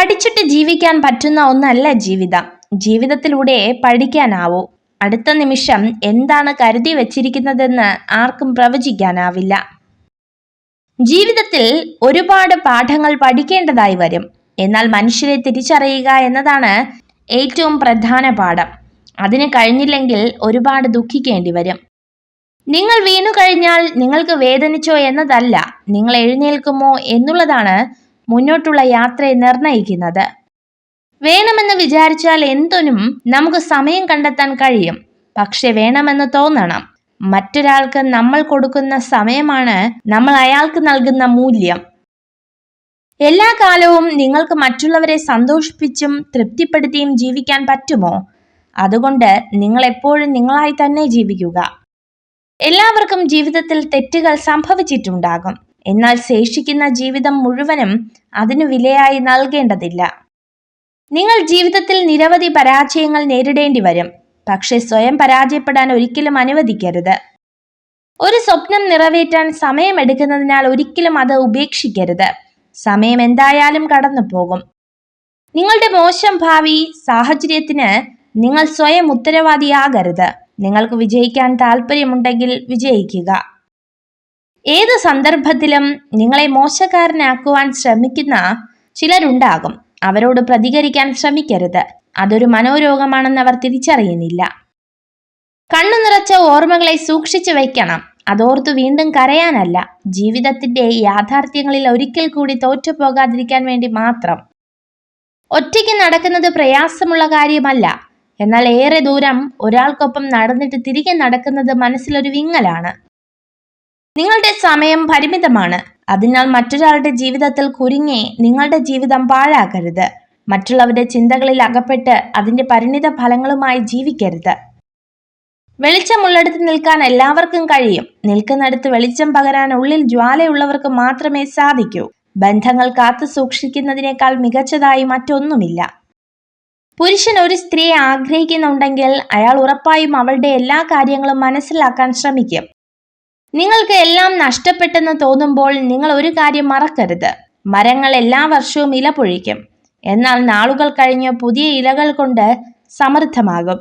പഠിച്ചിട്ട് ജീവിക്കാൻ പറ്റുന്ന ഒന്നല്ല ജീവിതം. ജീവിതത്തിലൂടെ പഠിക്കാനാവൂ. അടുത്ത നിമിഷം എന്താണ് കരുതി വച്ചിരിക്കുന്നതെന്ന് ആർക്കും പ്രവചിക്കാനാവില്ല. ജീവിതത്തിൽ ഒരുപാട് പാഠങ്ങൾ പഠിക്കേണ്ടതായി വരും. എന്നാൽ മനുഷ്യരെ തിരിച്ചറിയുക എന്നതാണ് ഏറ്റവും പ്രധാന പാഠം. അതിന് കഴിഞ്ഞില്ലെങ്കിൽ ഒരുപാട് ദുഃഖിക്കേണ്ടി വരും. നിങ്ങൾ വീണു കഴിഞ്ഞാൽ നിങ്ങൾക്ക് വേദനിച്ചോ എന്നതല്ല, നിങ്ങൾ എഴുന്നേൽക്കുമോ എന്നുള്ളതാണ് മുന്നോട്ടുള്ള യാത്രയെ നിർണയിക്കുന്നത്. വേണമെന്ന് വിചാരിച്ചാൽ എന്തിനും നമുക്ക് സമയം കണ്ടെത്താൻ കഴിയും. പക്ഷെ വേണമെന്ന് തോന്നണം. മറ്റൊരാൾക്ക് നമ്മൾ കൊടുക്കുന്ന സമയമാണ് നമ്മൾ അയാൾക്ക് നൽകുന്ന മൂല്യം. എല്ലാ കാലവും നിങ്ങൾക്ക് മറ്റുള്ളവരെ സന്തോഷിപ്പിച്ചും തൃപ്തിപ്പെടുത്തിയും ജീവിക്കാൻ പറ്റുമോ? അതുകൊണ്ട് നിങ്ങൾ എപ്പോഴും നിങ്ങളായി തന്നെ ജീവിക്കുക. എല്ലാവർക്കും ജീവിതത്തിൽ തെറ്റുകൾ സംഭവിച്ചിട്ടുണ്ടാകും. എന്നാൽ ശേഷിക്കുന്ന ജീവിതം മുഴുവനും അതിനു വിലയായി നൽകേണ്ടതില്ല. നിങ്ങൾ ജീവിതത്തിൽ നിരവധി പരാജയങ്ങൾ നേരിടേണ്ടി വരും. പക്ഷെ സ്വയം പരാജയപ്പെടാൻ ഒരിക്കലും അനുവദിക്കരുത്. ഒരു സ്വപ്നം നിറവേറ്റാൻ സമയമെടുക്കുന്നതിനാൽ ഒരിക്കലും അത് ഉപേക്ഷിക്കരുത്. സമയം എന്തായാലും കടന്നു പോകും. നിങ്ങളുടെ മോശം ഭാവി സാഹചര്യത്തിന് നിങ്ങൾ സ്വയം ഉത്തരവാദിയാകരുത്. നിങ്ങൾക്ക് വിജയിക്കാൻ താല്പര്യമുണ്ടെങ്കിൽ വിജയിക്കുക. ഏത് സന്ദർഭത്തിലും നിങ്ങളെ മോശക്കാരനാക്കുവാൻ ശ്രമിക്കുന്ന ചിലരുണ്ടാകും. അവരോട് പ്രതികരിക്കാൻ ശ്രമിക്കരുത്. അതൊരു മനോരോഗമാണെന്ന് അവർ തിരിച്ചറിയുന്നില്ല. കണ്ണു നിറച്ച ഓർമ്മകളെ സൂക്ഷിച്ചു വയ്ക്കണം. അതോർത്തു വീണ്ടും കരയാനല്ല, ജീവിതത്തിന്റെ യാഥാർത്ഥ്യങ്ങളിൽ ഒരിക്കൽ കൂടി തോറ്റുപോകാതിരിക്കാൻ വേണ്ടി മാത്രം. ഒറ്റയ്ക്ക് നടക്കുന്നത് പ്രയാസമുള്ള കാര്യമല്ല. എന്നാൽ ഏറെ ദൂരം ഒരാൾക്കൊപ്പം നടന്നിട്ട് തിരികെ നടക്കുന്നത് മനസ്സിലൊരു വിങ്ങലാണ്. നിങ്ങളുടെ സമയം പരിമിതമാണ്. അതിനാൽ മറ്റൊരാളുടെ ജീവിതത്തിൽ കുരുങ്ങി നിങ്ങളുടെ ജീവിതം പാഴാക്കരുത്. മറ്റുള്ളവരുടെ ചിന്തകളിൽ അകപ്പെട്ട് അതിന്റെ പരിണിത ഫലങ്ങളുമായി ജീവിക്കരുത്. വെളിച്ചമുള്ളിടത്ത് നിൽക്കാൻ എല്ലാവർക്കും കഴിയും. നിൽക്കുന്നിടത്ത് വെളിച്ചം പകരാൻ ഉള്ളിൽ ജ്വാലയുള്ളവർക്ക് മാത്രമേ സാധിക്കൂ. ബന്ധങ്ങൾ കാത്തു സൂക്ഷിക്കുന്നതിനേക്കാൾ മികച്ചതായി മറ്റൊന്നുമില്ല. പുരുഷൻ ഒരു സ്ത്രീയെ ആഗ്രഹിക്കുന്നുണ്ടെങ്കിൽ അയാൾ ഉറപ്പായും അവളുടെ എല്ലാ കാര്യങ്ങളും മനസ്സിലാക്കാൻ ശ്രമിക്കും. നിങ്ങൾക്ക് എല്ലാം നഷ്ടപ്പെട്ടെന്ന് തോന്നുമ്പോൾ നിങ്ങൾ ഒരു കാര്യം മറക്കരുത്. മരങ്ങൾ എല്ലാ വർഷവും ഇല പൊഴിക്കും. എന്നാൽ നാളുകൾ കഴിഞ്ഞ് പുതിയ ഇലകൾ കൊണ്ട് സമൃദ്ധമാകും.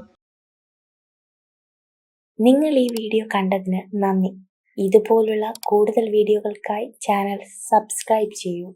നിങ്ങൾ ഈ വീഡിയോ കണ്ടതിന് നന്ദി. ഇതുപോലുള്ള കൂടുതൽ വീഡിയോകൾക്കായി ചാനൽ സബ്സ്ക്രൈബ് ചെയ്യൂ.